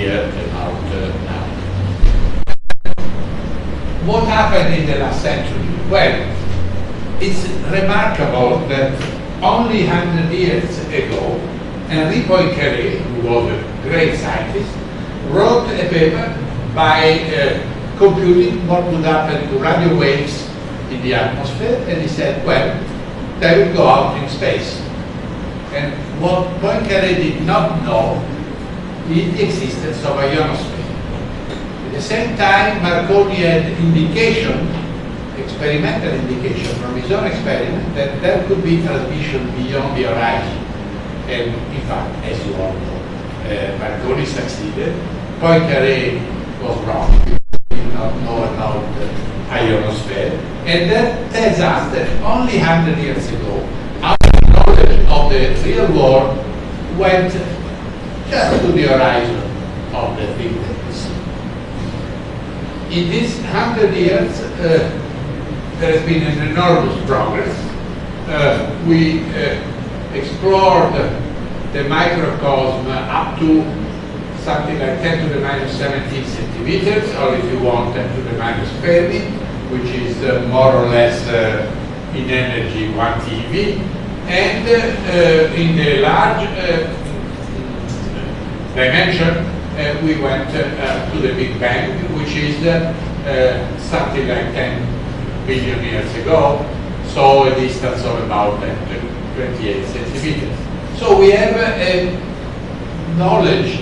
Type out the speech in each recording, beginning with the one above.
here about now. What happened in the last century? Well, it's remarkable that only 100 years ago, Henri Poincaré, who was a great scientist, wrote a paper by computing what would happen to radio waves in the atmosphere, and he said, well, they will go out in space. And what Poincaré did not know is the existence of a ionosphere. At the same time, Marconi had indication, experimental indication from his own experiment, that there could be transmission beyond the horizon. And in fact, as you all know, Marconi succeeded. Poincaré was wrong. He did not know about the ionosphere. And that tells us that only 100 years ago, our knowledge of the real world went just to the horizon of the thing that we see. In these 100 years, there has been an enormous progress. We explored the microcosm up to something like 10 to the minus 17 centimeters, or if you want 10 to the minus 30, which is more or less in energy 1 TeV. And in the large dimension, we went to the Big Bang, which is something like 10 billion years ago, so a distance of about 28 centimeters. So we have a knowledge,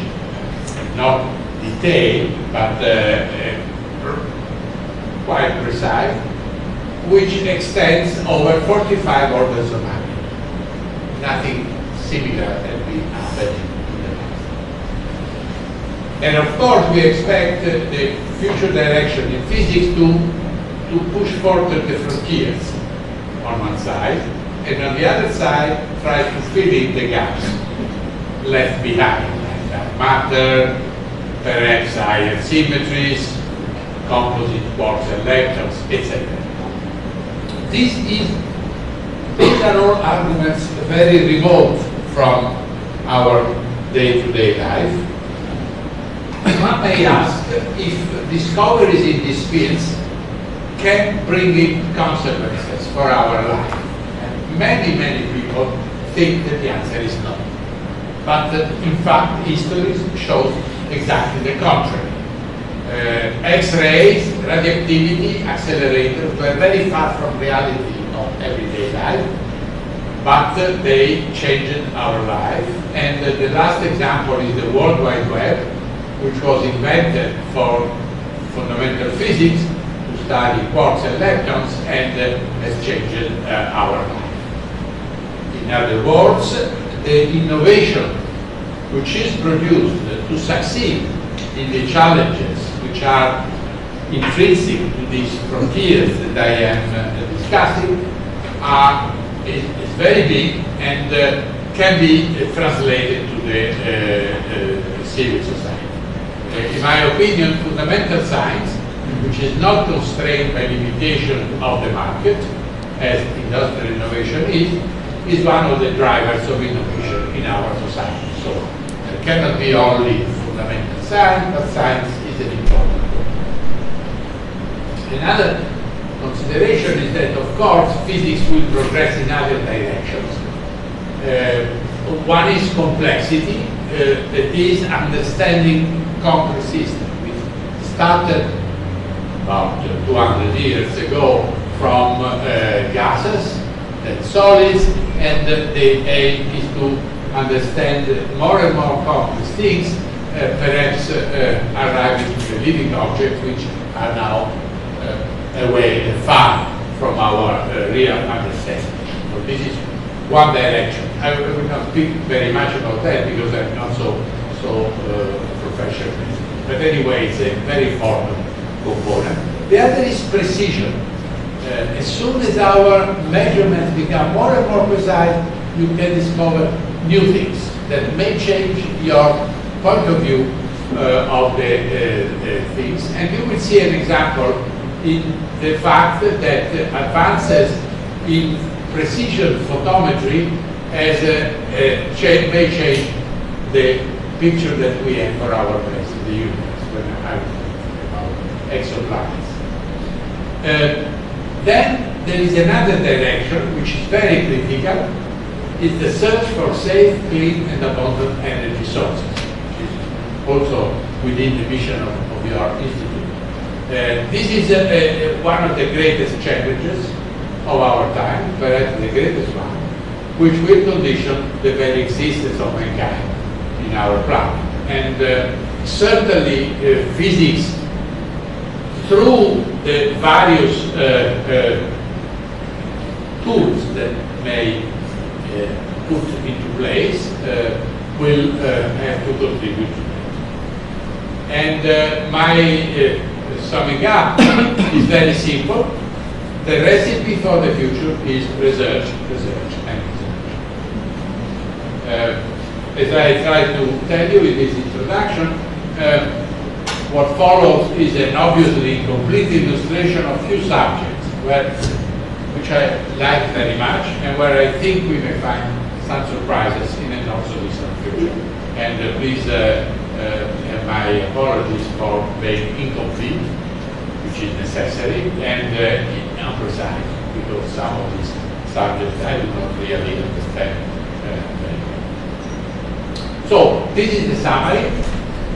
not detailed, but quite precise, which extends over 45 orders of magnitude. Nothing similar that we happened in the past. And of course, we expect the future direction in physics to push further the frontiers on one side, and on the other side, try to fill in the gaps left behind, like dark matter, perhaps higher symmetries, composite quarks and leptons, etc. These are all arguments very remote from our day-to-day life. One may ask if discoveries in these fields can bring in consequences for our life. And many people think that the answer is no. But in fact, history shows exactly the contrary. X-rays, radioactivity, accelerators were very far from reality of everyday life, but they changed our life. And the last example is the World Wide Web, which was invented for fundamental physics to study quarks and leptons, and has changed our life. In other words, the innovation which is produced to succeed in the challenges which are intrinsic to these frontiers that I am discussing is very big and can be translated to the civil society. In my opinion, fundamental science, which is not constrained by limitation of the market, as industrial innovation is one of the drivers of innovation in our society. So there cannot be only fundamental science, but science is an important one. Another consideration is that, of course, physics will progress in other directions. One is complexity, that is understanding complex systems. We started about 200 years ago from gases and solids, and the aim is to understand more and more complex things, perhaps arriving to the living objects, which are now away and far from our real understanding. So this is one direction. I will not speak very much about that because I'm not so professional. But anyway, it's a very important component. The other is precision. As soon as our measurements become more and more precise, you can discover new things that may change your point of view of the things. And you will see an example in the fact that advances in precision photometry may change the picture that we have for our place in the universe when I was talking about exoplanets. Then there is another direction which is very critical. It's the search for safe, clean, and abundant energy sources, which is also within the mission of your institute. This is one of the greatest challenges of our time, perhaps the greatest one, which will condition the very existence of mankind in our planet. And certainly physics, through the various tools that may put into place, will have to contribute to that. And my summing up is very simple. The recipe for the future is research, research, and research. As I tried to tell you in this introduction, what follows is an obviously incomplete illustration of few subjects which I like very much and where I think we may find some surprises in a not so distant future. And please my apologies for being incomplete, which is necessary, and imprecise, because some of these subjects I do not really understand very well. So this is the summary.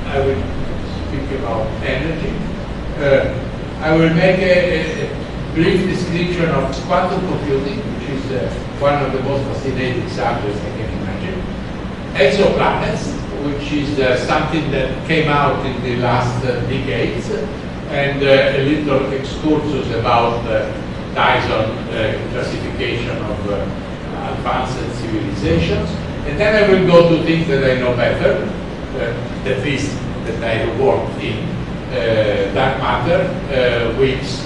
I will speak about energy. I will make a brief description of quantum computing, which is one of the most fascinating subjects I can imagine. Exoplanets, which is something that came out in the last decades, and a little excursus about Dyson classification of advanced civilizations. And then I will go to things that I know better, at least that I have worked in, dark matter, WIPs,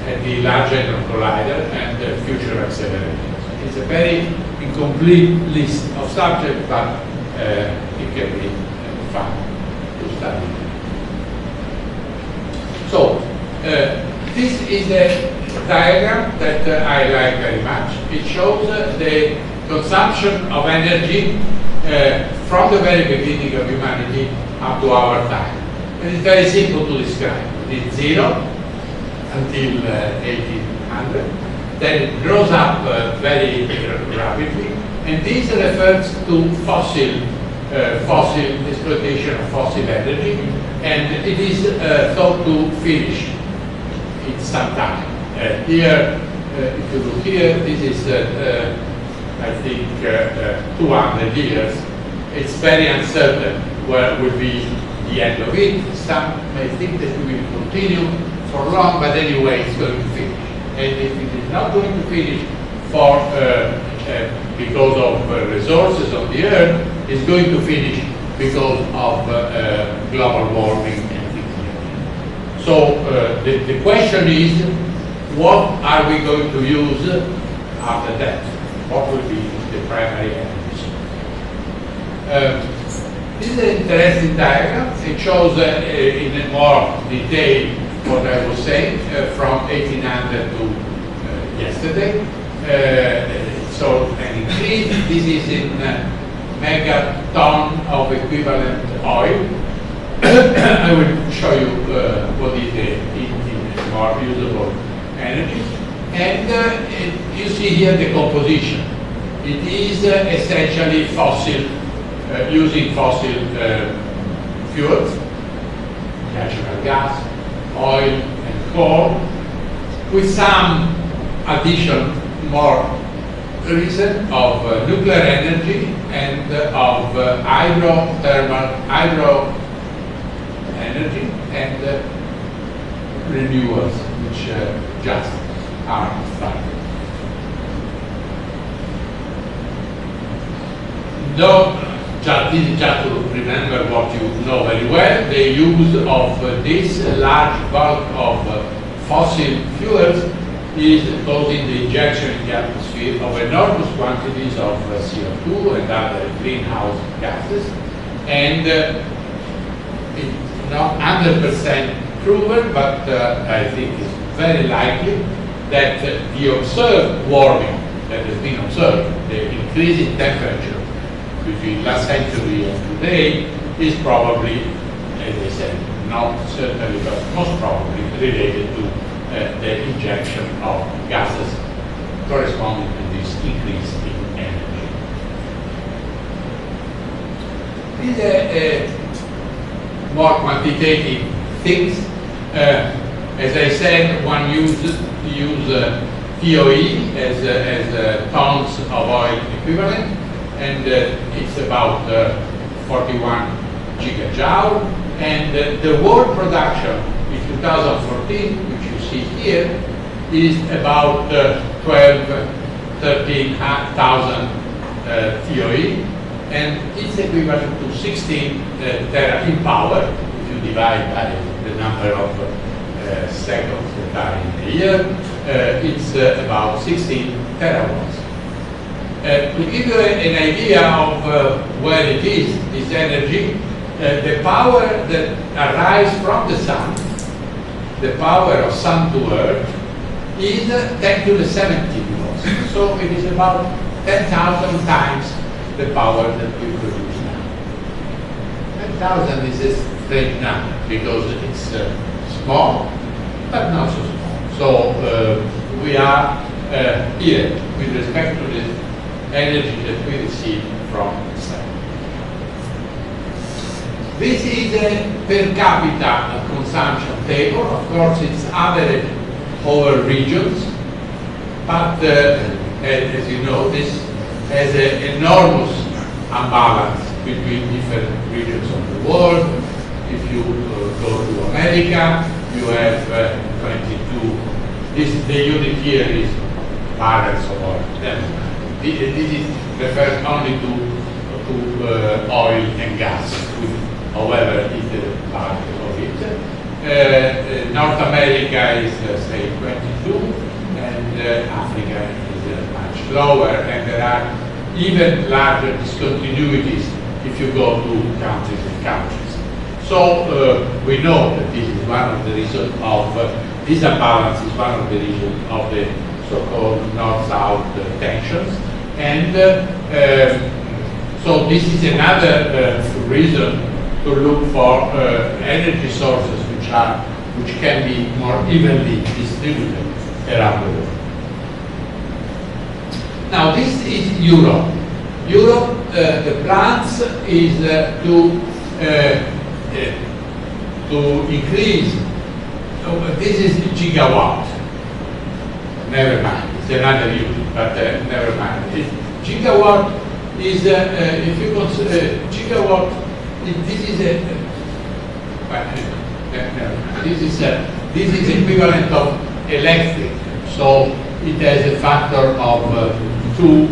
and the Large Hadron Collider, and future accelerators. It's a very incomplete list of subjects, but it can be fun to study. So, this is a diagram that I like very much. It shows the consumption of energy from the very beginning of humanity up to our time. And it's very simple to describe. It's zero until 1800. Then it grows up very rapidly. And this refers to fossil exploitation of fossil energy. And it is thought to finish in some time. Here, if you look here, this is I think 200 years. It's very uncertain where will be the end of it. Some may think that we will continue for long, but anyway, it's going to finish. And if it is not going to finish for because of resources on the Earth, it's going to finish because of global warming and things like that. So the question is, what are we going to use after that? What will be the primary energy? This is an interesting diagram. It shows in more detail what I was saying from 1800 to yesterday. So an increase. This is in megaton of equivalent oil. I will show you what is the more usable energy. And you see here the composition. It is essentially fossil, using fossil fuels, natural gas, oil, and coal, with some addition, more recent, of nuclear energy and of hydro energy and renewals, which just are started. This is just to remember what you know very well. The use of this large bulk of fossil fuels is causing the injection in the atmosphere of enormous quantities of CO2 and other greenhouse gases. And it's not 100% proven, but I think it's very likely that the observed warming that has been observed, the increase in temperature between last century and today, is probably, as I said, not certainly, but most probably related to the injection of gases corresponding to this increase in energy. These are more quantitative things. As I said, one uses POE as tons of oil equivalent, and it's about 41 gigajoule. And the world production in 2014, which you see here, is about 13,000 TOE, and it's equivalent to 16 tera in power. If you divide by the number of seconds that are in a year, it's about 16 terawatts. To give you an idea of where it is, this energy, the power that arrives from the sun, the power of sun to earth, is 10 to the 17 watts. So it is about 10,000 times the power that we produce now. 10,000 is a strange number because it's small, but not so small. So we are here with respect to the energy that we receive from the sun. This is a per capita consumption table. Of course, it's average over regions, but as you know, this has an enormous imbalance between different regions of the world. If you go to America, you have 22. The unit here is barrels of oil. This is refers only to oil and gas, however, is the part of it. North America is, say, 22, and Africa is much lower, and there are even larger discontinuities if you go to countries and countries. So we know that this is one of the reasons of this imbalance is one of the reasons of the so-called North-South tensions, and so this is another reason to look for energy sources which can be more evenly distributed around the world. Now this is Europe. Europe, the plans is to increase. This is gigawatt. Never mind. It's another unit, but never mind. Gigawatt is if you consider gigawatt. This is equivalent of electric, so it has a factor of 2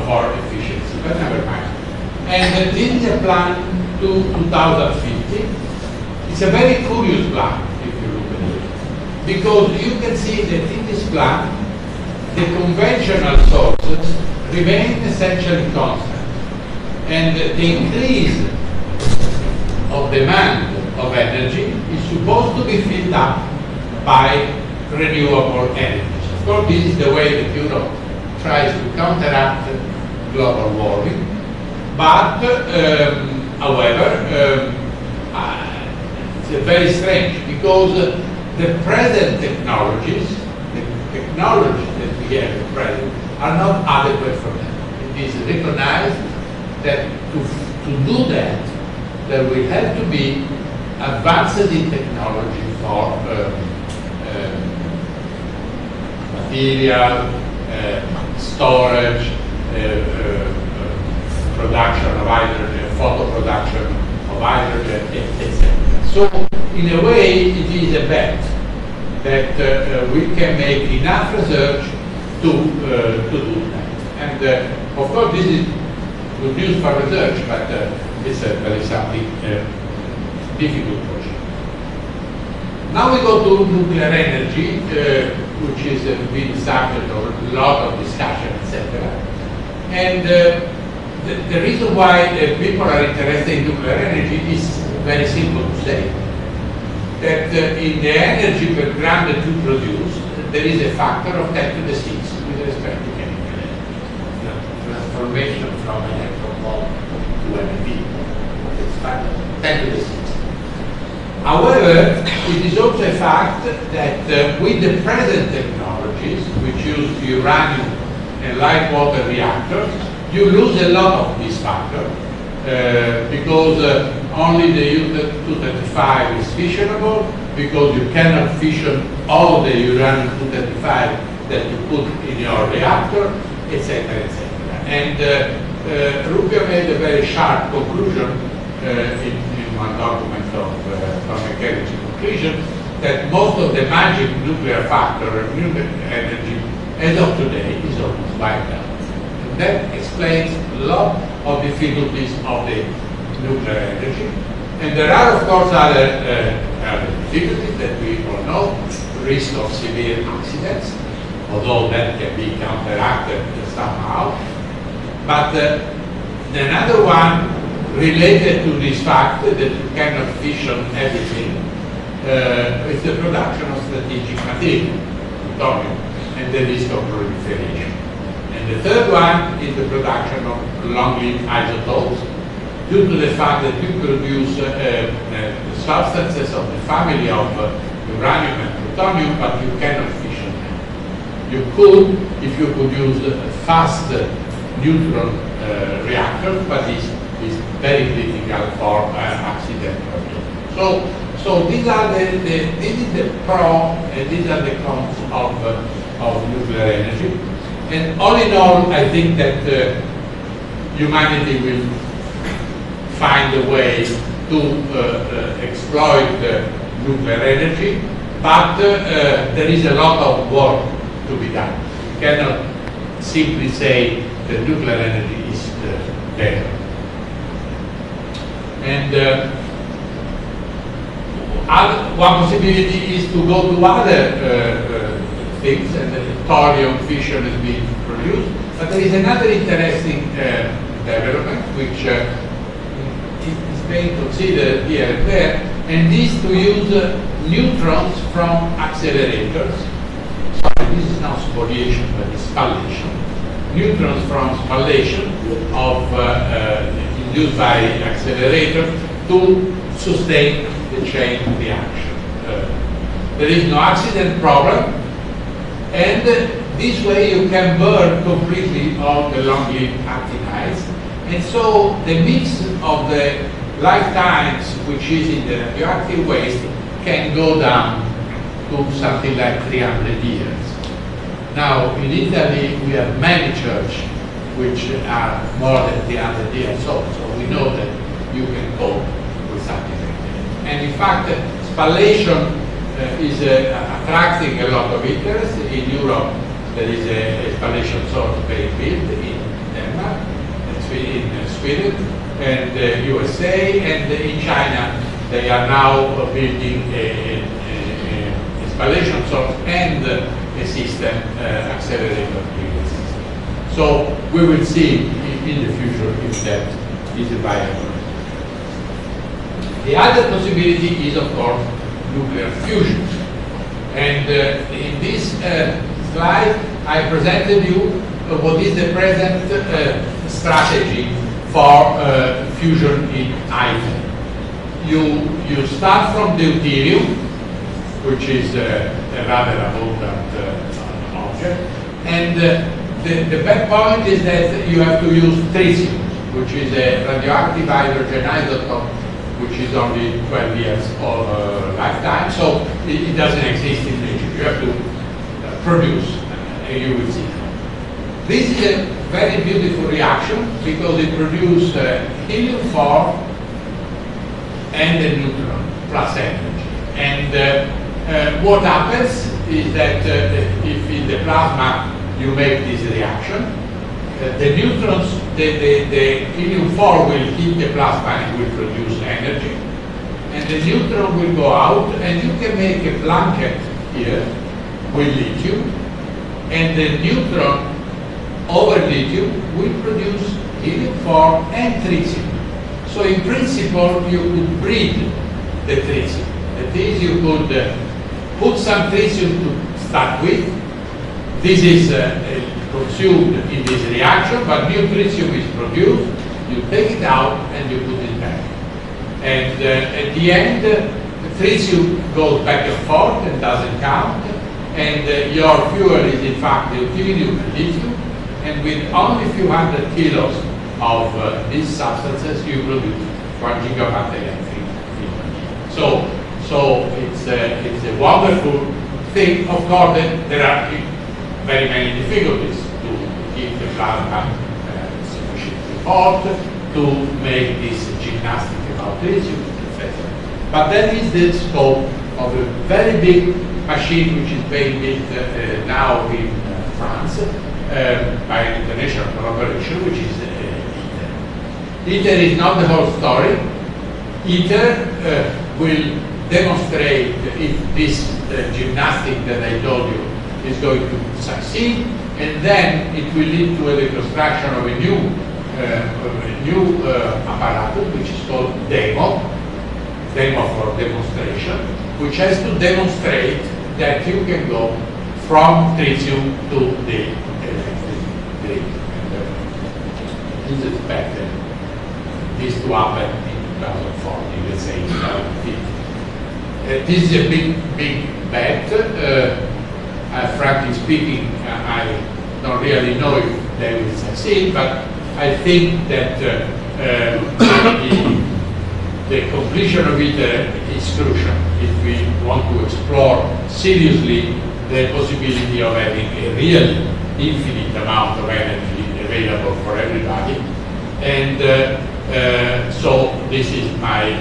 for efficiency, but never mind. And this is a plan to 2050. It's a very curious plan if you look at it, because you can see that in this plan the conventional sources remain essentially constant, and the increase of demand of energy is supposed to be filled up by renewable energies. Of course, this is the way that Europe tries to counteract global warming, but however, it's very strange because the present technologies, the technologies that we have at present, are not adequate for that. It is recognized that to do that, there will have to be advances in technology for material, storage, production of hydrogen, photo production of hydrogen, etc. So, in a way, it is a bet that we can make enough research to do that. And of course, this is good news for research, but it's certainly something difficult project. Now we go to nuclear energy, which is been started or a lot of discussion, etc. And the reason why people are interested in nuclear energy is very simple to say. That in the energy per gram that you produce, there is a factor of 10 to the 6 with respect to chemical energy. Transformation from electron volt to MEV. It's 10 to the 6. However, it is also a fact that with the present technologies, which use uranium and light water reactors, you lose a lot of this factor because only the U-235 is fissionable, because you cannot fission all the uranium-235 that you put in your reactor, etc., etc. And Rubio made a very sharp conclusion in one document from a chemistry conclusion that most of the magic nuclear factor of nuclear energy as of today is almost wiped out. And that explains a lot of difficulties of the nuclear energy. And there are, of course, other difficulties that we all know, risk of severe accidents, although that can be counteracted somehow. But another one related to this fact that you cannot fission everything is the production of strategic material, plutonium, and the risk of proliferation. And the third one is the production of long-lived isotopes, due to the fact that you produce substances of the family of uranium and plutonium, but you cannot fission them. You could, if you could use a fast neutron reactor, but it's very critical for accidental. So these are this is the pro and these are the cons of nuclear energy. And all in all, I think that humanity will find a way to exploit nuclear energy, but there is a lot of work to be done. You cannot simply say that nuclear energy is there. And one possibility is to go to other things, and the thorium fission is being produced. But there is another interesting development which is being considered here and there, and this to use neutrons from accelerators. Sorry, this is not spallation, but it's spallation. Neutrons from spallation of induced by accelerators to sustain the chain reaction. There is no accident problem, and this way you can burn completely all the long-lived actinides, and so the mix of the lifetimes which is in the radioactive waste can go down to something like 300 years. Now in Italy we have many churches which are more than 300 years old, so we know that you can cope with something like that. And in fact, spallation is attracting a lot of interest. In Europe there is a spallation source being built in Denmark, in Sweden, and USA, and in China they are now building a spallation source and a system accelerator system. So we will see in the future if that is viable. The other possibility is, of course, nuclear fusion. And in this slide, I presented you what is the present strategy for fusion in item. You start from deuterium, which is a rather abundant object, and the bad point is that you have to use tritium, which is a radioactive hydrogen isotope, which is only 12 years of lifetime, so it doesn't exist in nature. You have to produce, and you will see. This is a very beautiful reaction because it produces helium-4 and a neutron plus energy. And what happens is that if in the plasma you make this reaction, the neutrons, the helium-4 will hit the plasma and will produce energy, and the neutron will go out, and you can make a blanket here with lithium, and the neutron over lithium will produce helium-4 and tritium. So in principle, you could breed the tritium. That is, you could put some tritium to start with. This is consumed in this reaction, but new tritium is produced, you take it out and you put it back. And at the end, the tritium goes back and forth and doesn't count, and your fuel is in fact deuterium and lithium, and with only a few hundred kilos of these substances, you produce 1 gigawatt electric field. So it's a wonderful thing. Of course, there are very many difficulties to keep the plasma sufficiently hot, to make this gymnastic about tritium, etc. But that is the scope of a very big machine which is being built now in France by an international collaboration, which is ITER. ITER is not the whole story. ITER will demonstrate if this gymnastic that I told you is going to succeed, and then it will lead to the construction of a new apparatus, which is called demo for demonstration, which has to demonstrate that you can go from tritium to the electric grid. This is expected this to happen in 2040, let's say 2050. This is a big bet. Frankly speaking, I don't really know if they will succeed, but I think that the completion of ITER is crucial if we want to explore seriously the possibility of having a real infinite amount of energy available for everybody. And so this is my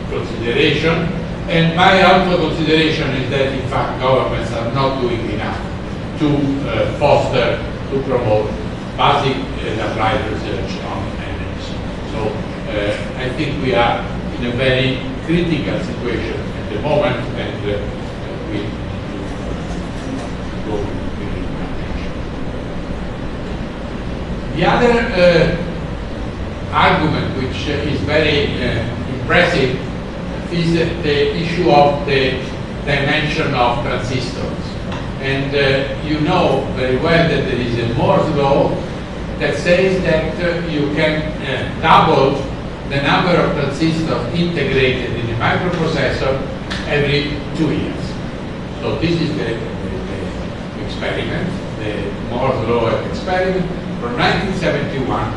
consideration. And my also consideration is that in fact governments are not doing enough to foster, to promote basic and applied research on energy. So I think we are in a very critical situation at the moment, and we go with attention. The other argument, which is very impressive, is the issue of the dimension of transistors. And you know very well that there is a Moore's law that says that you can double the number of transistors integrated in a microprocessor every 2 years. So this is the experiment, the Moore's law experiment from 1971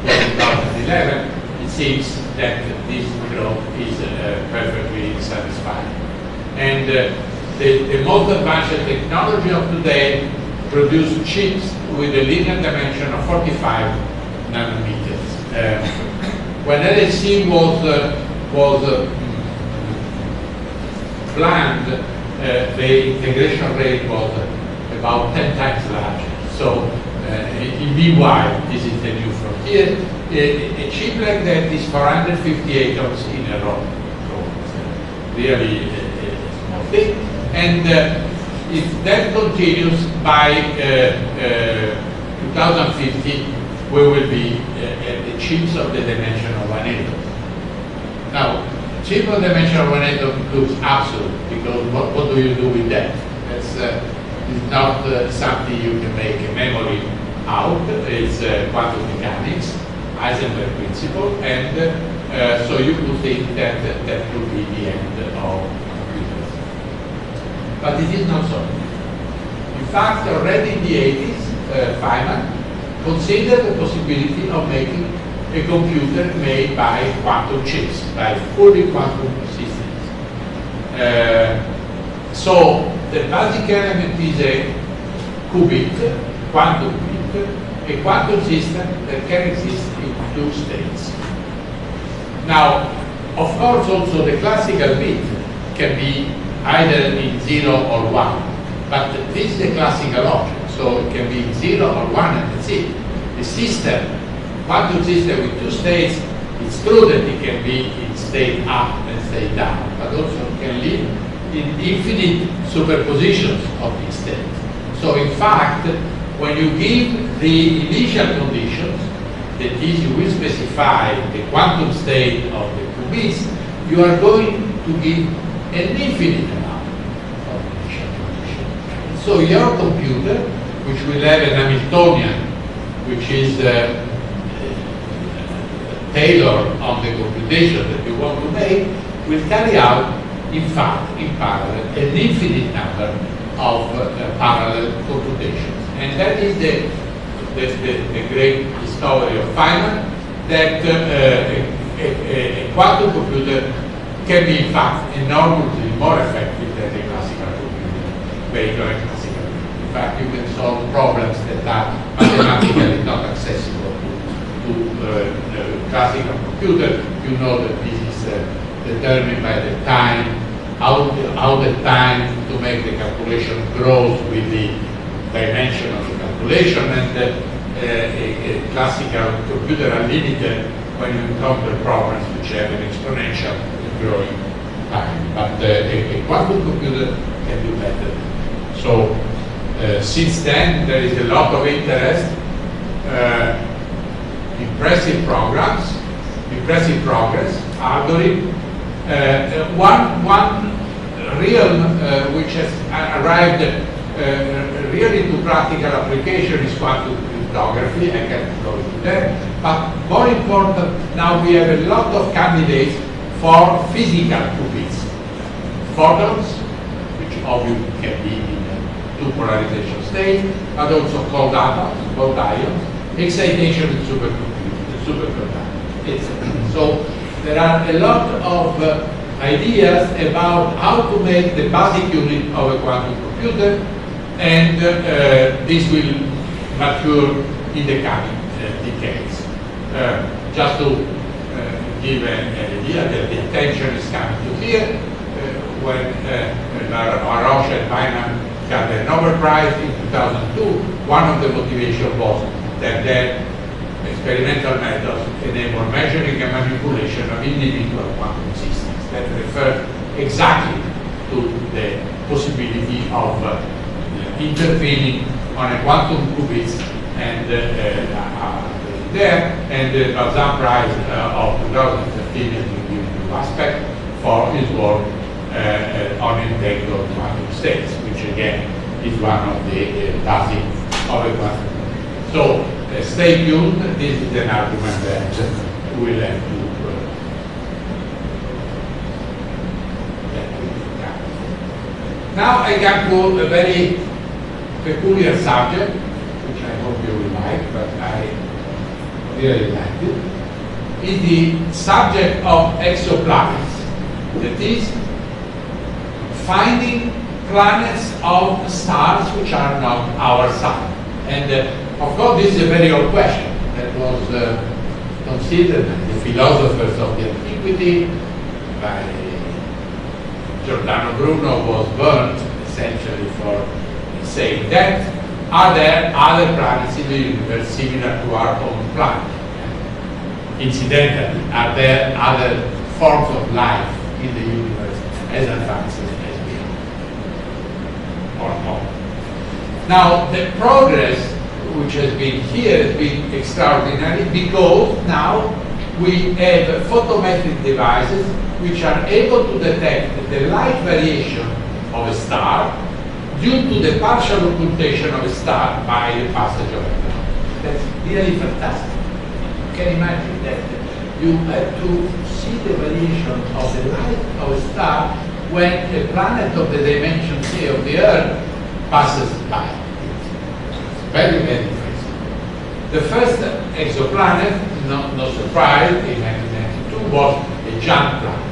to 2011. It seems that this growth is perfectly satisfying. And the most advanced technology of today produce chips with a linear dimension of 45 nanometers. When LHC was planned, the integration rate was about 10 times larger. So in BY, this is the new frontier. A chip like that is 450 atoms in a row. So it's really a small thing. And if that continues by 2050, we will be at the chips of the dimension of 1 atom. Now, chip of the dimension of 1 atom looks absurd, because what do you do with that? That's it's not something you can make a memory out. It's quantum mechanics, Heisenberg principle, and so you could think that that could be the end of computers. But it is not so. In fact, already in the 80s, Feynman considered the possibility of making a computer made by quantum chips, by fully quantum systems. So the basic element is a qubit, quantum bit, a quantum system that can exist in 2 states. Now, of course, also the classical bit can be either in 0 or 1, but this is a classical object, so it can be 0 or 1 and that's it. The system, quantum system with 2 states, it's true that it can be in state up and state down, but also can live in infinite superpositions of these states. So in fact, when you give the initial conditions, that is, you will specify the quantum state of the qubits, you are going to give an infinite amount of initial conditions. So your computer, which will have an Hamiltonian, which is tailor on the computation that you want to make, will carry out, in fact, in parallel, an infinite number of parallel computations. And that is the great discovery of Feynman, that a quantum computer can be, in fact, enormously more effective than a classical computer, based on a classical computer. In fact, you can solve problems that are mathematically not accessible to classical computer. You know that this is determined by the time, how the time to make the calculation grows with the dimension of the calculation, and a classical computer are limited when you encounter problems which have an exponential growing time. But a quantum computer can do better. So since then there is a lot of interest, impressive progress, algorithm. One real which has arrived really to practical application is quantum cryptography. I can't go into that. But more important, now we have a lot of candidates for physical qubits. Photons, which obviously can be in two polarization states, but also cold atoms, cold ions, excitation in superconductors. So there are a lot of ideas about how to make the basic unit of a quantum computer, and this will mature in the coming decades. Just to give an idea that the attention is coming to here, when Laroche and Feynman got the Nobel Prize in 2002, one of the motivations was that their experimental methods enable measuring and manipulation of individual quantum systems. That refers exactly to the possibility of intervening on a quantum qubits and there, and the Bazin Prize of 2013 has been given to Aspect for his work on entangled quantum states, which again is one of the basic of a quantum computer. So stay tuned. This is an argument that we will have to now I come to a very peculiar subject, which I hope you will like, but I really like it, is the subject of exoplanets. That is, finding planets of stars which are not our sun. And of course, this is a very old question that was considered by the philosophers of the antiquity. By Giordano Bruno was burned essentially for saying that. Are there other planets in the universe similar to our own planet? Incidentally, are there other forms of life in the universe as advanced as we are? Or not? Now, the progress which has been here has been extraordinary, because now we have photometric devices which are able to detect the light variation of a star due to the partial occultation of a star by the passage of electrons. That's really fantastic. You can imagine that you have to see the variation of the light of a star when a planet of the dimension say of the Earth passes by. It's very, very interesting. The first exoplanet, no surprise, in 1992 was a giant planet,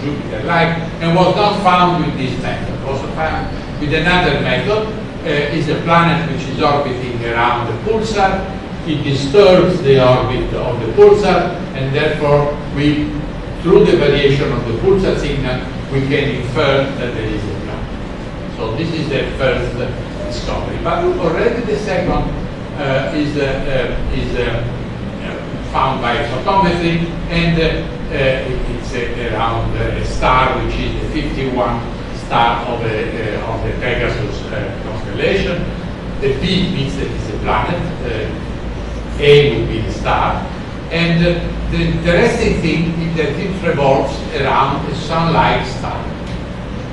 Jupiter-like, and was not found with this method. Was found with another method. Is a planet which is orbiting around the pulsar. It disturbs the orbit of the pulsar, and therefore we, through the variation of the pulsar signal, we can infer that there is a planet. So this is the first discovery. But already the second is found by photometry, and it's around a star which is the 51 star of the Pegasus constellation. The P means that it's a planet. A would be the star. And the interesting thing is that it revolves around a sun-like star.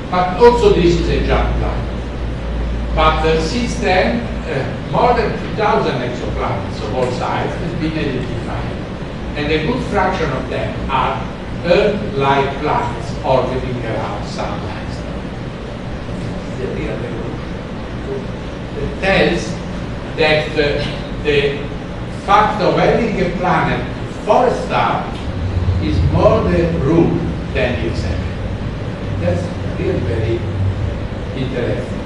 But also this is a giant planet. But since then, more than 2,000 exoplanets of all sizes have been identified. and a good fraction of them are Earth-like planets orbiting around sunlight. The real evolution. It tells that the fact of having a planet for a star is more the rule than the exception. That's really very interesting.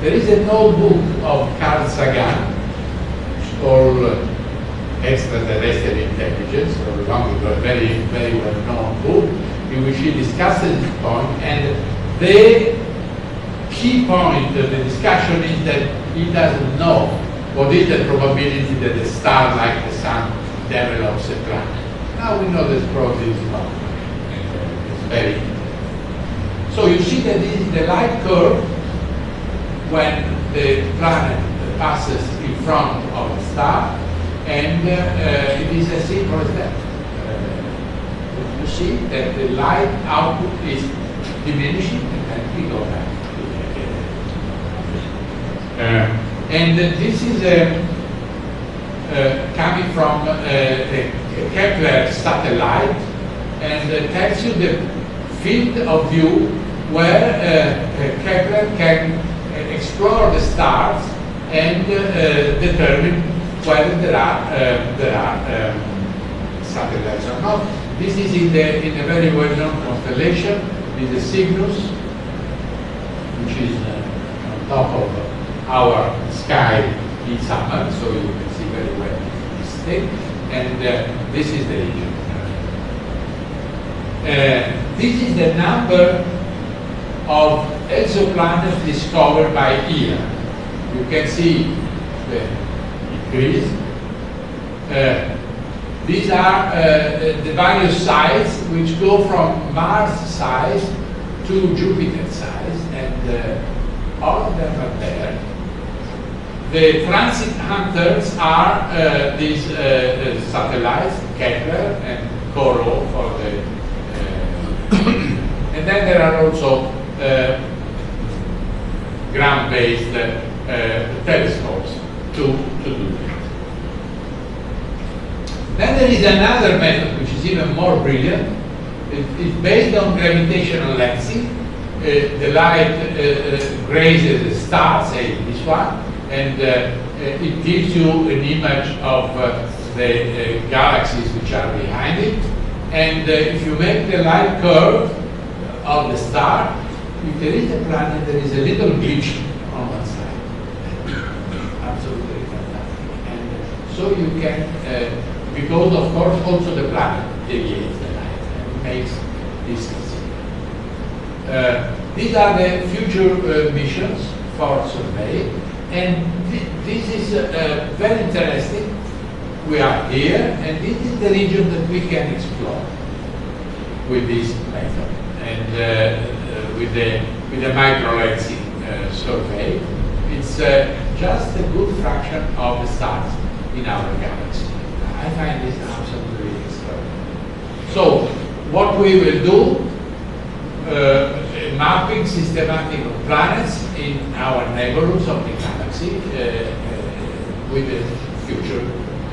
There is an old book of Carl Sagan called Extraterrestrial Intelligence, or long ago, a very, very well-known book, in which he discusses this point, and the key point of the discussion is that he doesn't know what is the probability that a star like the Sun develops a planet. Now we know this probably is not. It's very interesting. So you see that this is the light curve when the planet passes in front of a star, and it is as simple as that. You see that the light output is diminishing, and then we go back. And this is coming from a Kepler satellite, and tells you the field of view where Kepler can explore the stars and determine whether there are satellites or not. This is in a very well-known constellation, is the Cygnus, which is on top of our sky in summer, so you can see very well this thing, and this is the region. This is the number of exoplanets discovered by year. You can see the increase. These are the various size, which go from Mars size to Jupiter size, and all of them are there. The transit hunters are these satellites, Kepler and Corot for the, and then there are also ground-based telescopes to do that. Then there is another method which is even more brilliant. It is based on gravitational lensing. The light grazes the star, say this one, and it gives you an image of the galaxies which are behind it. And if you make the light curve of the star, if there is a planet, there is a little glitch on one side. Absolutely fantastic. And so you can, because of course also the planet deviates the light and makes this easy. These are the future missions for survey, and this is very interesting. We are here, and this is the region that we can explore with this method, and with the microlensing survey. It's just a good fraction of the stars in our galaxy. I find this absolutely extraordinary. So, what we will do, mapping systematic of planets in our neighborhoods of the galaxy with the future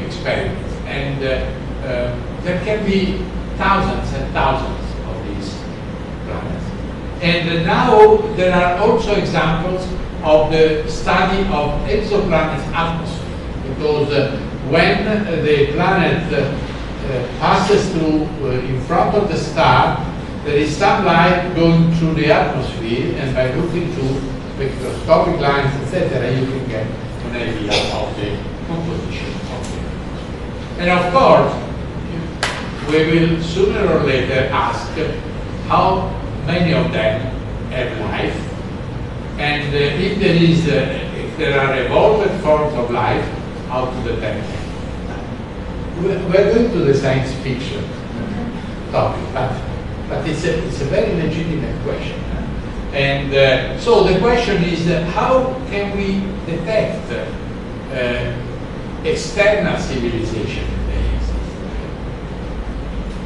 experiments. And there can be thousands and thousands of these planets. And now there are also examples of the study of exoplanets' atmosphere, because when the planet passes through in front of the star, there is some light going through the atmosphere, and by looking to spectroscopic lines, etc., you can get an idea of the composition of the atmosphere. And of course, we will sooner or later ask how many of them have life, and if there are evolved forms of life, how to detect them. We're going to the science fiction topic, but it's a very legitimate question. And so the question is, how can we detect external civilization that exists?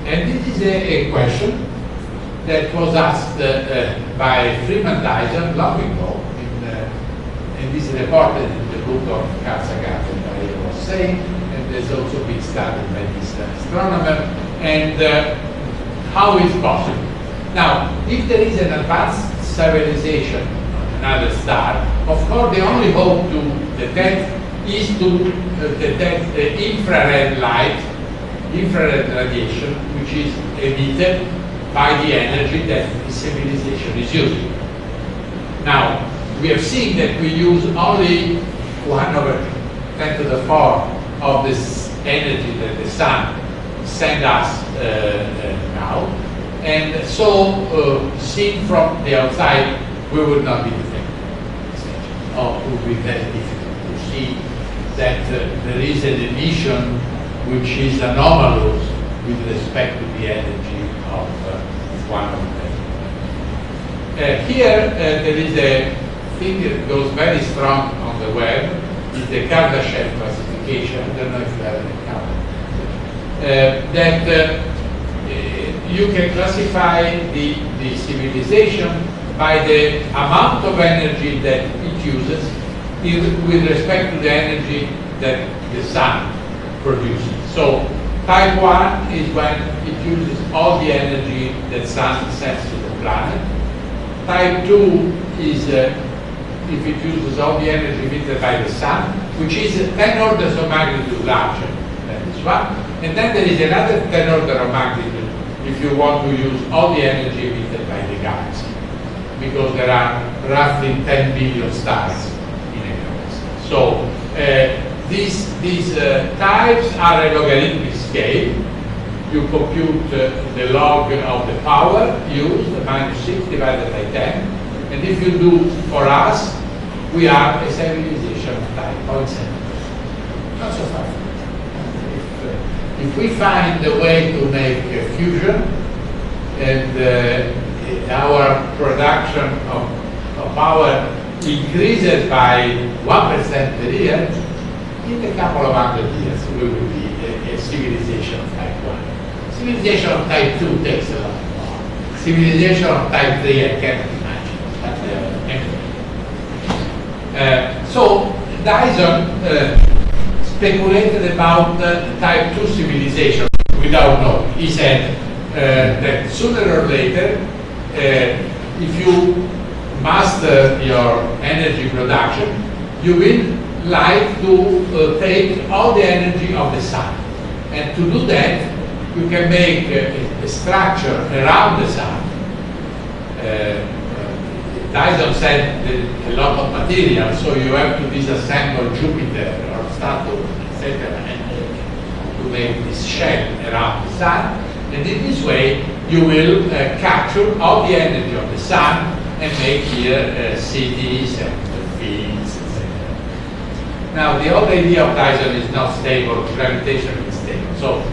And this is a question that was asked by Freeman Dyson long ago, and this is reported in the book of Carl Sagan that I was saying, and has also been studied by this astronomer, and how it's possible. Now, if there is an advanced civilization on another star, of course the only hope to detect is to detect the infrared light, infrared radiation, which is emitted by the energy that the civilization is using. Now, we have seen that we use only 1/10⁴ of this energy that the sun sends us now, and so seen from the outside, we would not be detected. Or it would be very difficult to see that there is an emission which is anomalous with respect to the energy of one of them. Here there is a thing that goes very strong on the web, is the Kardashev classification. I don't know if you have an account. That you can classify the civilization by the amount of energy that it uses with respect to the energy that the sun produces. So type 1 is when it uses all the energy that sun sends to the planet. Type 2 is if it uses all the energy emitted by the sun, which is 10 orders of magnitude larger than this one. And then there is another 10 order of magnitude if you want to use all the energy emitted by the galaxy, because there are roughly 10 billion stars in a galaxy. So these types are a logarithmic scale. You compute the log of the power used, -6 divided by 10. And if you do for us, we are a civilization of type 0.7. Not so far. If we find a way to make fusion and our production of power increases by 1% per year, in a couple of hundred years we will be a civilization of type 1. Civilization of type 2 takes a lot more. Civilization of type 3 I cannot imagine. But, anyway. So Dyson speculated about type 2 civilization without knowing. He said that sooner or later, if you master your energy production, you will like to take all the energy of the sun. And to do that, you can make a structure around the sun. Dyson said a lot of material, so you have to disassemble Jupiter or Saturn, etc., to make this shell around the sun. And in this way, you will capture all the energy of the sun and make here cities and fields, etc. Now, the whole idea of Dyson is not stable, gravitation is stable. So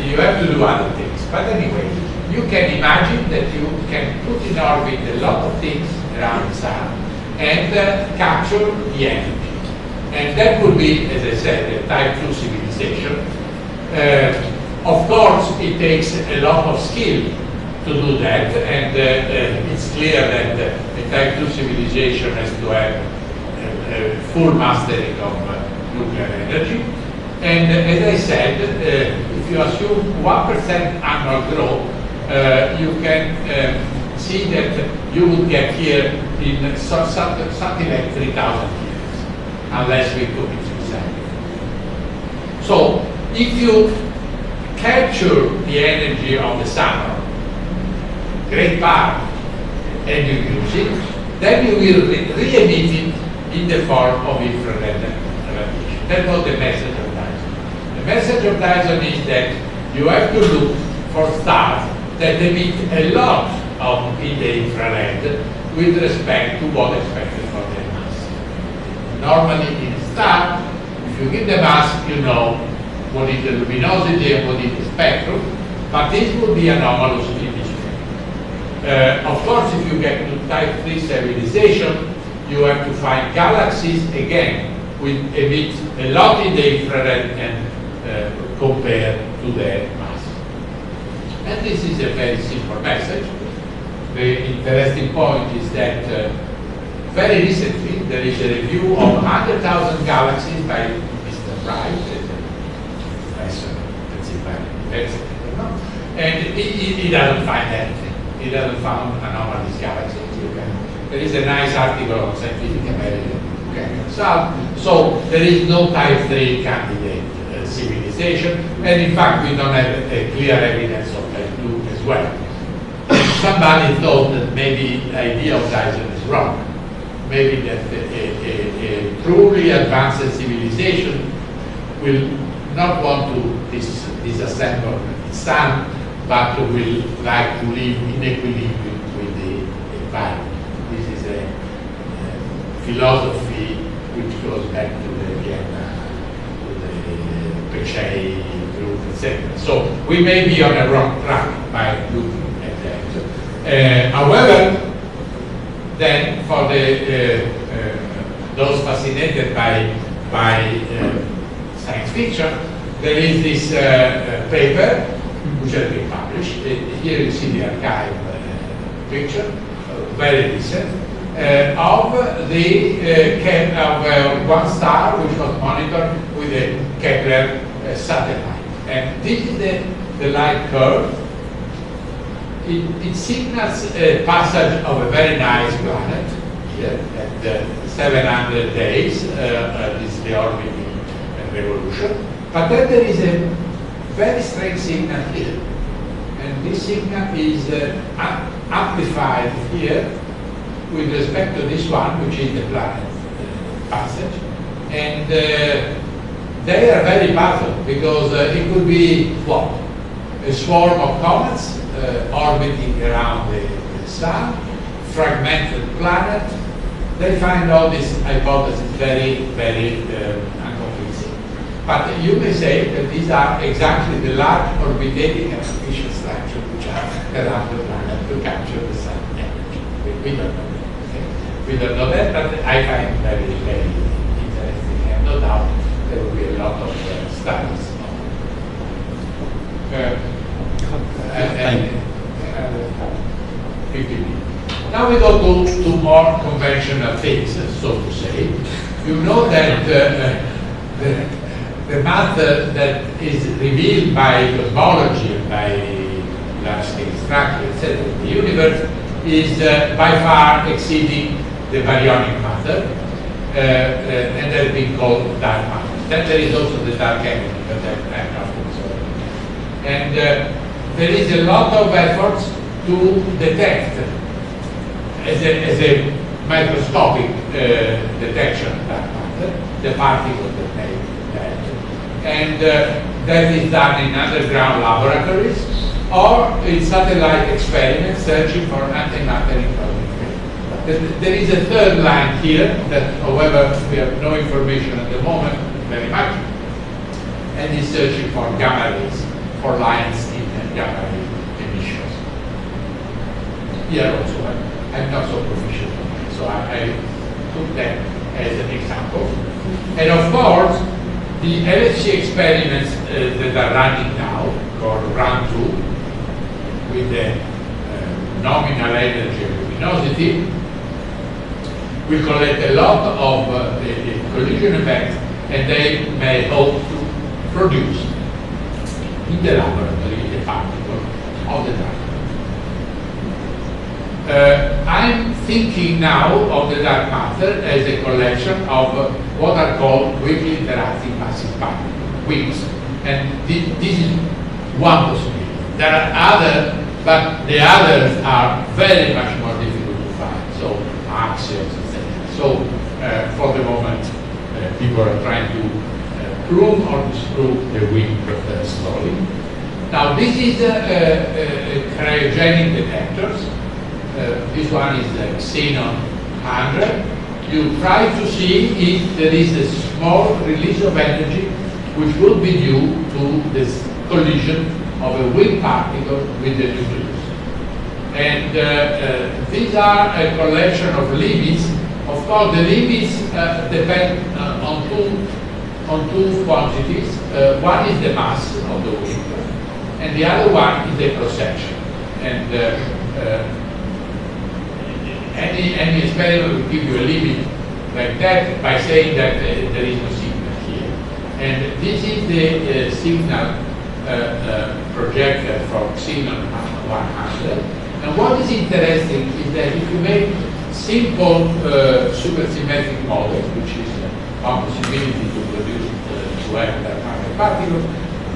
you have to do other things. But anyway, you can imagine that you can put in orbit a lot of things around the sun and capture the energy. And that would be, as I said, a type 2 civilization. Of course, it takes a lot of skill to do that, and it's clear that a type 2 civilization has to have full mastering of nuclear energy. And as I said, if you assume 1% annual growth, you can see that you will get here in something like 3,000 years, unless we commit suicide. So, if you capture the energy of the sun, great power, and you use it, then you will re-emit it in the form of infrared radiation. That was the message of Dyson. The message of Dyson is that you have to look for stars that emit a lot of in the infrared with respect to what expected for their mass. Normally in a star, if you give the mass, you know what is the luminosity and what is the spectrum, but this would be anomalous in this way. Of course, if you get to type 3 civilization, you have to find galaxies again which emit a lot in the infrared and compare to their mass. And this is a very simple message. The interesting point is that very recently there is a review of 100,000 galaxies by Mr. Wright, etc. No? And he doesn't find anything. He doesn't find anomalies, galaxies. There is a nice article on Scientific American you can consult. So there is no type 3 candidate civilization, and in fact we don't have a clear evidence of type 2 as well. Somebody thought that maybe the idea of Dyson is wrong. Maybe that a truly advanced civilization will not want to disassemble its sun, but will like to live in equilibrium with the environment. This is a philosophy which goes back to the Vienna, to the Pechet group, etc. So we may be on a wrong track by looking at that. However, then for those fascinated by science fiction, there is this paper which has been published. Here you see the archive picture, very recent, of one star which was monitored with a Kepler satellite. And this is the light curve. It signals a passage of a very nice planet here at 700 days. This is the orbiting revolution. But then there is a very strange signal here. And this signal is amplified here with respect to this one, which is the planet passage. And they are very puzzled because it could be what? A swarm of comets orbiting around the sun, fragmented planet. They find all these hypotheses very, very unconvincing. But you may say that these are exactly the large orbitating artificial structures which are around the planet to capture the sun energy. We don't know that. Okay? We don't know that, but I find it very, very interesting. And no doubt there will be a lot of studies on it. Now we go to more conventional things, so to say. You know that the matter that is revealed by cosmology and by large-scale structure, etc., in the universe is by far exceeding the baryonic matter, and has been called dark matter. Then there is also the dark energy, but I'm not concerned. And there is a lot of efforts to detect as a microscopic detection of dark matter, the particles that make that. And that is done in underground laboratories or in satellite experiments searching for antimatter in cosmic ray. There is a third line here that, however, we have no information at the moment, very much, and is searching for gamma rays, for lines in gamma ray emissions. Here also, I'm not so proficient, so I took that as an example. And of course, the LHC experiments that are running now, called Run 2, with the nominal energy and luminosity, will collect a lot of the collision events, and they may hope to produce in the laboratory a particle of the dark matter. I'm thinking now of the dark matter as a collection of what are called weakly interacting massive particles, WIMPs. And this is one possibility. There are others, but the others are very much more difficult to find. So axioms, etc. So for the moment, people are trying to prove or disprove the WIMP slowly. Now this is cryogenic detectors. This one is xenon 100. You try to see if there is a small release of energy which would be due to this collision of a weak particle with the nucleus. And these are a collection of limits. Of course, the limits depend on two quantities. One is the mass of the WIMP, and the other one is the cross-section. And any experiment will give you a limit like that by saying that there is no signal here. And this is the signal projected from Xenon 100. And what is interesting is that if you make simple supersymmetric models, which is a possibility to produce to have dark matter particles,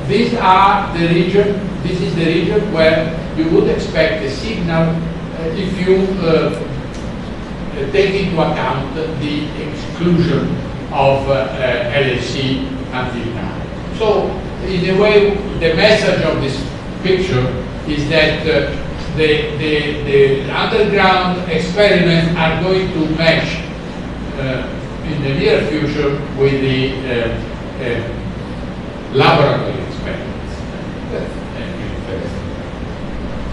these are the region. This is the region where you would expect a signal if you take into account the exclusion of LHC until now. So, in a way, the message of this picture is that the underground experiments are going to match in the near future with the laboratory experiments. That's interesting.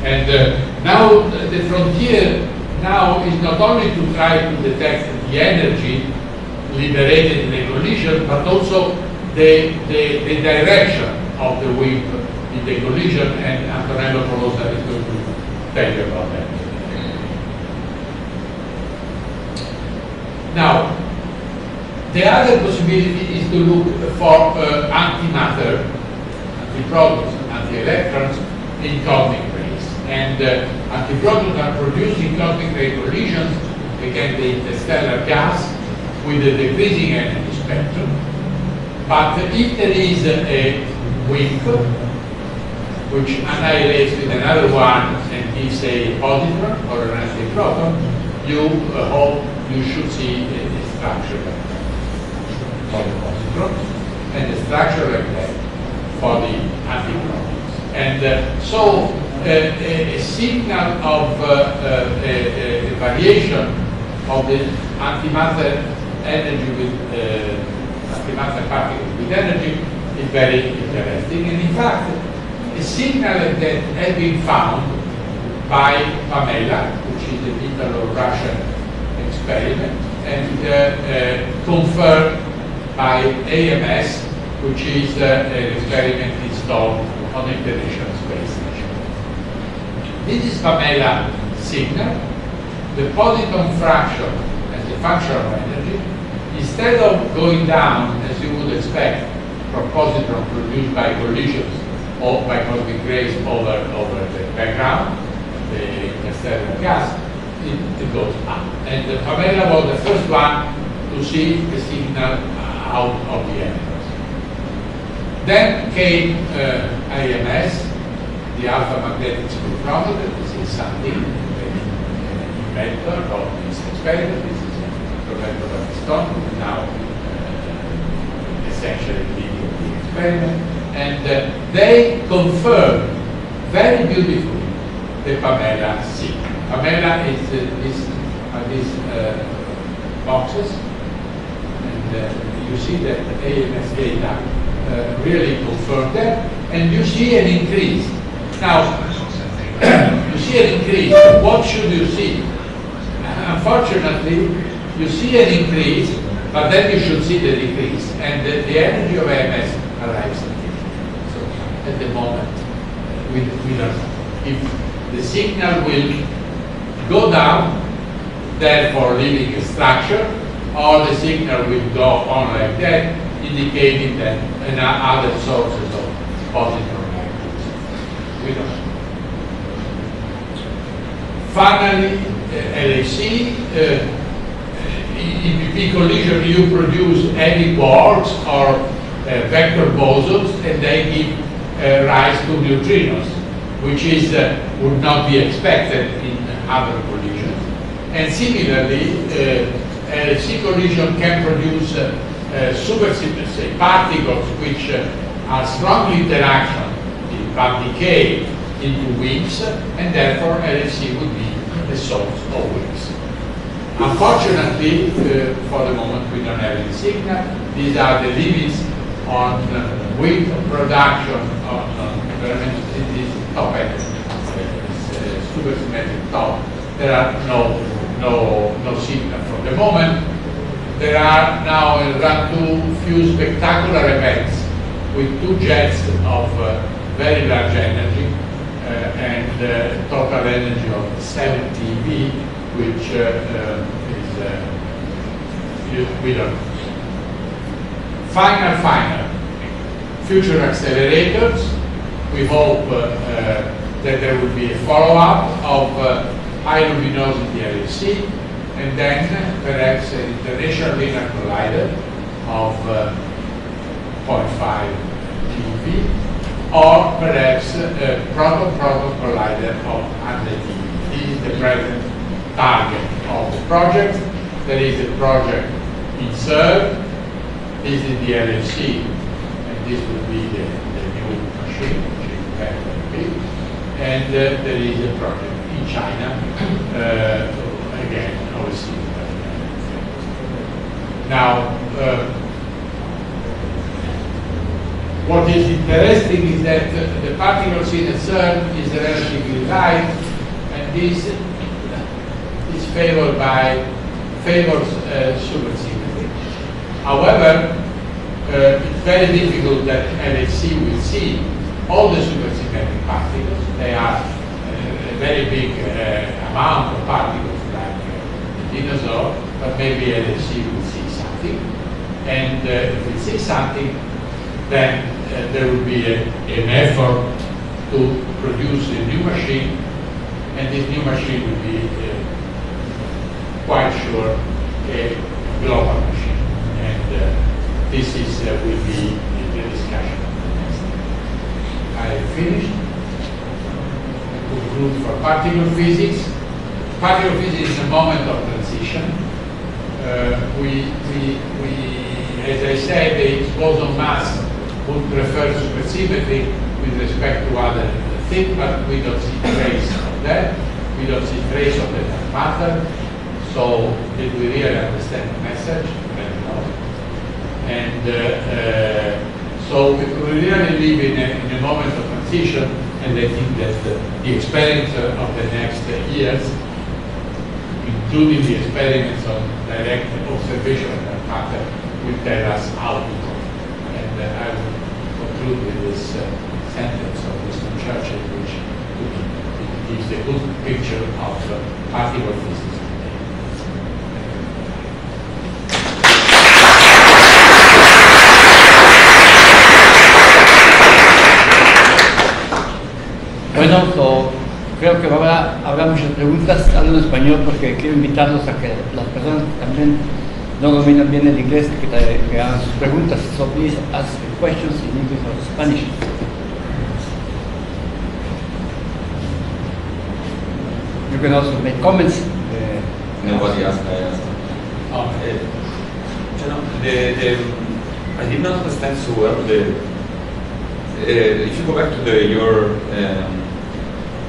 And now the frontier now is not only to try to detect the energy liberated in the collision, but also the direction of the wave in the collision, and Antonello Tolosa is going to tell you about that. Now, the other possibility is to look for antimatter, antiprotons, anti-electrons in cosmic rays. And antiprotons are produced in cosmic ray collisions against the interstellar gas with a decreasing energy spectrum. But if there is a wink which annihilates with another one and gives a positron or an antiproton, you hope you should see a structure like that for the positrons and a structure like that for the antiprotons. And so a signal of a variation of the antimatter energy with antimatter particles with energy is very interesting. And in fact, a signal that has been found by Pamela, which is an Italo-Russian experiment, and confirmed by AMS, which is an experiment installed on the International Space Station. This is Pamela signal. The positron fraction as a function of energy, instead of going down as you would expect from positron produced by collisions or by cosmic rays over the background, the interstellar gas, it goes up. And Pamela was the first one to see the signal out of the universe. Then came IMS, the alpha magnetic spectrometer. This is something inventor of this experiment. This is Professor Stone, who is now essentially leading the experiment. And they confirm very beautifully the Pamela signal. Pamela is these boxes, and you see that the AMS data really confirm that, and you see an increase. Now, you see an increase. What should you see? Unfortunately, you see an increase, but then you should see the decrease, and the energy of AMS arrives at so at the moment, we don't know if the signal will go down, therefore leaving a structure, or the signal will go on like that, indicating that other sources of positron electrons. We don't know. Finally, LHC, in EPP collision, you produce heavy quarks or vector bosons, and they give rise to neutrinos, which is would not be expected in other collisions. And similarly, LHC collision can produce supersymmetry particles which are strong interaction but decay into waves, and therefore LHC would be the source of waves. Unfortunately, for the moment, we don't have any signal. These are the limits on wave production on this top end, supersymmetric top. There are no signal for the moment. There are now around few spectacular events with two jets of very large energy and total energy of 7 TeV, which we don't know. Final. Future accelerators. we hope that there will be a follow-up of high luminosity LHC, and then perhaps an international linear collider of 0.5 TeV, or perhaps a proton-proton collider of 100 TeV. This is the present target of the project. There is a project in CERN. This is the LHC, and this will be the new machine, which is very, very big. And there is a project in China, again, obviously. Now, what is interesting is that the particles in a CERN is relatively light, and this is favors supersymmetry. However, it's very difficult that LHC will see all the supersymmetric particles. They are a very big amount of particles, like a dinosaur, but maybe LHC will see something. And if we see something, then there will be an effort to produce a new machine, and this new machine will be quite sure a global machine. And this is will be the discussion. I finished. Conclude for particle physics. Particle physics is a moment of transition. As I said, the Higgs boson mass would prefer supersymmetry with respect to other things, but we don't see trace of that. We don't see trace of the dark matter. So did we really understand the message? And so we really live in a moment of transition, and I think that the experiments of the next years, including the experiments on direct observation of dark matter, will tell us how to go. And I will conclude with this sentence of Winston Churchill, which gives a good picture of particle physics. Bueno, creo que habrá muchas preguntas. Hablo en español porque quiero invitarlos a que las personas que también no dominan bien el inglés que hagan sus preguntas. So please ask questions in English or Spanish. You can also make comments. Nobody asked, I asked. I did not understand so well if you go back to your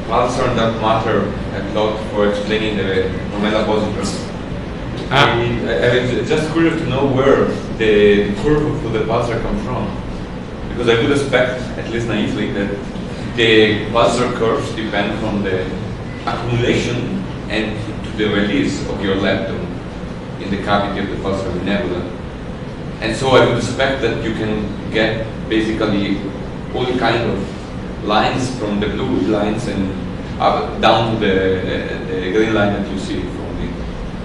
pulsar and dark matter plot for explaining the Omega positron. I'm just curious to know where the curve for the pulsar comes from, because I would expect, at least naively, that the pulsar curves depend from the accumulation and to the release of your lepton in the cavity of the pulsar nebula. And so I would expect that you can get basically all kind of lines from the blue lines and up down to the green line that you see from me.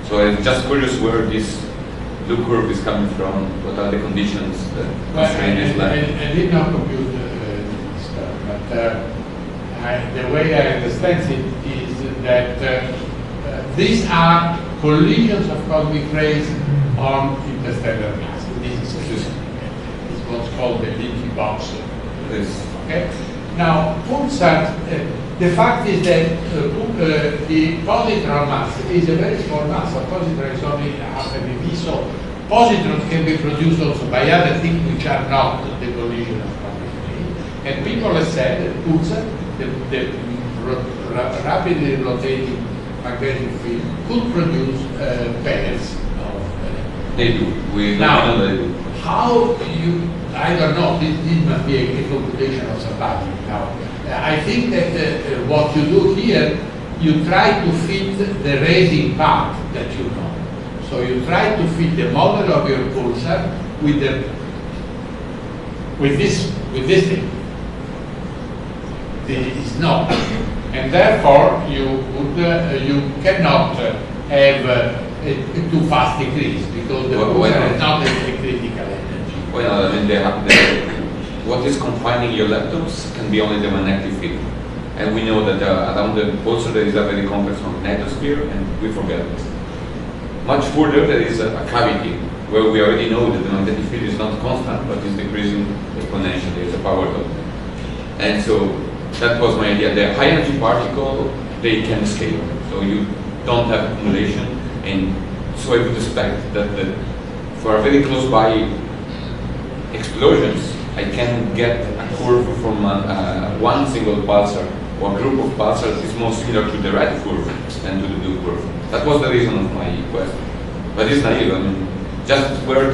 So I'm just curious where this blue curve is coming from. What are the conditions that constrain this line? I did not compute this stuff, but the way I understand it is that these are collisions of cosmic rays on interstellar gas. This is what's called the leaky box. Okay. Now, pulsar, the fact is that the positron mass is a very small mass. A positron is only half a MeV, so positrons can be produced also by other things which are not the collision of cosmic rays. And people have said that pulsar, the rapidly rotating magnetic field, could produce pairs of. They do. We now, know they do. How you? I don't know. This must be a computation of somebody. Now, I think that what you do here, you try to fit the raising part that you know. So you try to fit the model of your pulsar with this thing. This is not, and therefore you cannot have a too fast decrease because the pulsar is not a critical energy. Well, I mean, what is confining your laptops can be only the magnetic field. And we know that around the pulsar there is a very complex magnetosphere, and we forget it. Much further, there is a cavity, where we already know that the magnetic field is not constant, but is decreasing exponentially as a power law. And so that was my idea. The high energy particle, they can scale, so you don't have accumulation, and so I would expect that for a very close by explosions, I can get a curve from one single pulsar or a group of pulsars that is more similar to the red curve than to the blue curve. That was the reason of my question. But it's naive. I mean, just where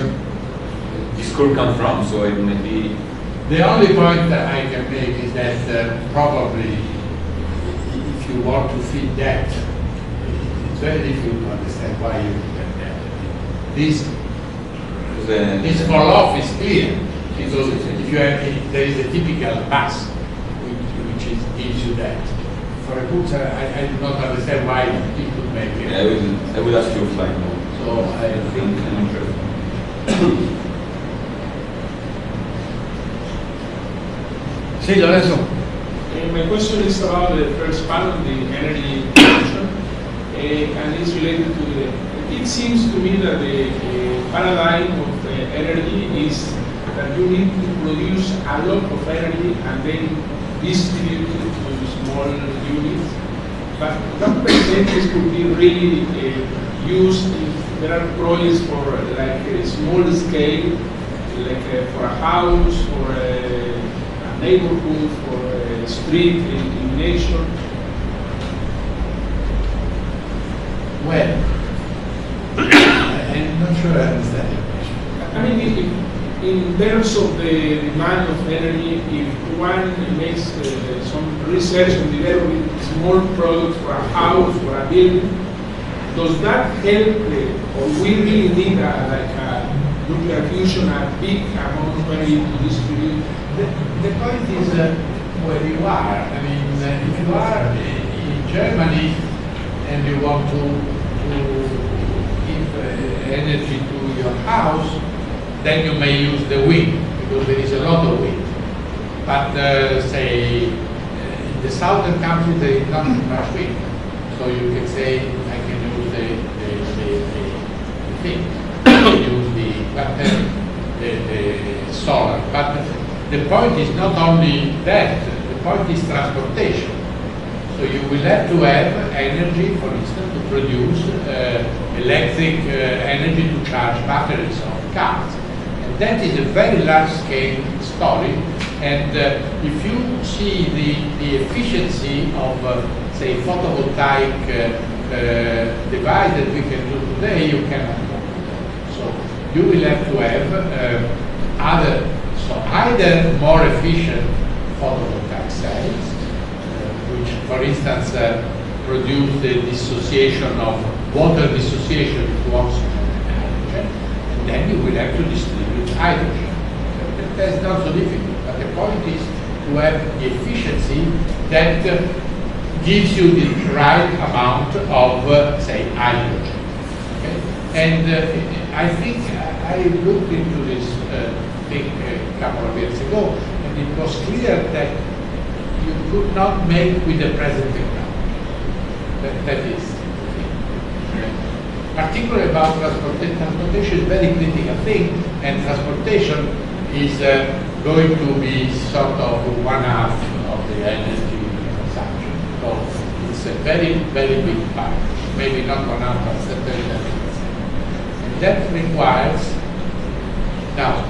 this curve comes from, so it may be. The only point that I can make is that probably if you want to fit that, it's very difficult to understand why you get that. This fall off is clear, because if you have, there is a typical mass which gives you that. For a pulsar, I do not understand why it could make it. Yeah, I would ask you offline more. So I think I'm interested. Sí, Lorenzo. My question is about the first panel, the energy production, and it's related to the. It seems to me that the paradigm of energy is that you need to produce a lot of energy and then distribute it to small units. But what percentage could be really used if there are projects for like a small scale, like for a house, for a neighborhood, for a street illumination? Well, I'm not sure I understand your question. I mean, in terms of the demand of energy, if one makes some research and developing small products for a house or a building, does that help, or we really need like a nuclear fusion, a big amount of energy to distribute? The point is where you are. I mean, if you are in Germany and you want to give energy to your house, then you may use the wind, because there is a lot of wind. But say, in the southern countries there is not much wind. So you can say, I can use the thing, I can use the solar. But the point is not only that, the point is transportation. So you will have to have energy, for instance, to produce electric energy to charge batteries of cars. And that is a very large scale story. And if you see the efficiency of, say, photovoltaic device that we can do today, you cannot compute that. So you will have to have either more efficient photovoltaic cells, which, for instance, produce the dissociation of water dissociation to oxygen and hydrogen, and then you will have to distribute hydrogen. That's not so difficult, but the point is to have the efficiency that gives you the right amount of, say, hydrogen. Okay? And I think I looked into this thing a couple of years ago, and it was clear that you could not make with the present technology. That is the thing. Particularly about transportation. Transportation is a very critical thing, and transportation is going to be sort of 1/2 of the energy consumption. So it's a very, very big part. Maybe not 1/2, but certainly 30%. And that requires, now,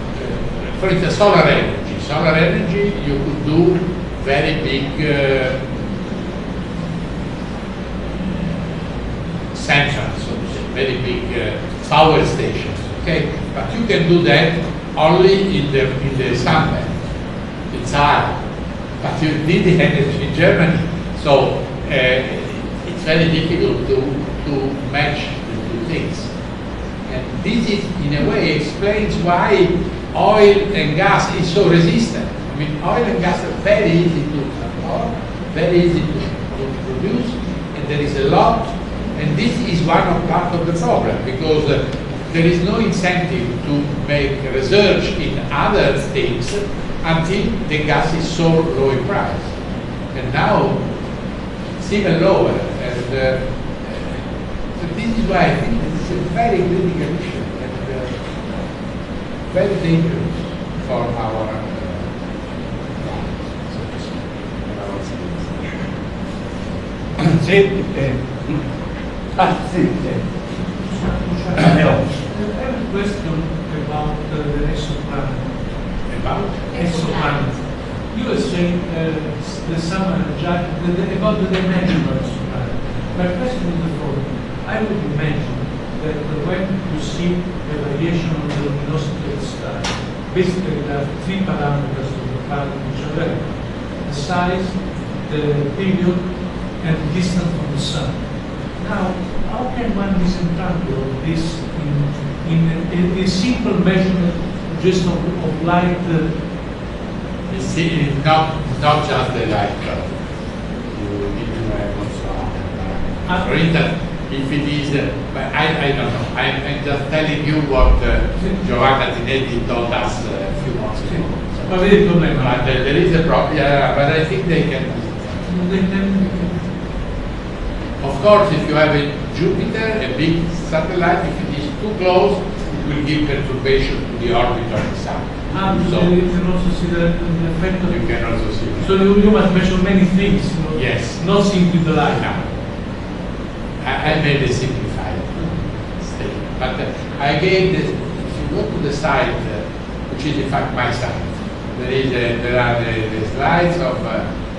for instance, solar energy. Solar energy, you could do very big centrals, so to say, very big power stations. Okay, but you can do that only in the sunbelt, in Sahara. But you need the energy in Germany, so it's very difficult to match the two things. And this is, in a way, explains why oil and gas is so resistant. I mean, oil and gas are very easy to transport, very easy to produce, and there is a lot. And this is part of the problem, because there is no incentive to make research in other things until the gas is so low in price. And now it's even lower. And so this is why I think it's a very critical issue and very dangerous for our Sì, sì. I have a question about the exoplanet. about Exoplanet. You were saying the summer about the dimension of exoplanet. My question is the following. I would imagine that when you see the variation of the luminosity of the star, basically there are three parameters of the planet which are relevant: the size, the period, and the distance from the sun. Now, how can one disentangle this in a simple measurement just of light? You see, it's not just the light curve. You need to have also. For instance, if it is, but I don't know. I'm just telling you what Giovanna Tinetti told us a few months ago. But there is a problem. Yeah, but I think they can. Of course, if you have a Jupiter, a big satellite, if it is too close, it will give perturbation to the orbit of the Sun. So you can also see the effect of You can also see that. So you must measure many things, you know, Yes. not simply the light. Now, I made a simplified statement, but I gave this, if you go to the site, which is in fact my site, there are the slides of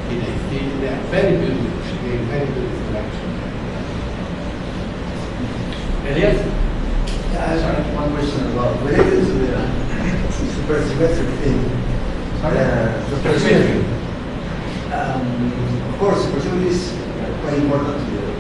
Tinetti. They are very beautiful. She gave very beautiful lecture. Elias? I have one question as well. Related to the supersymmetric thing. Supersymmetry. Of course, supersymmetry is quite important to the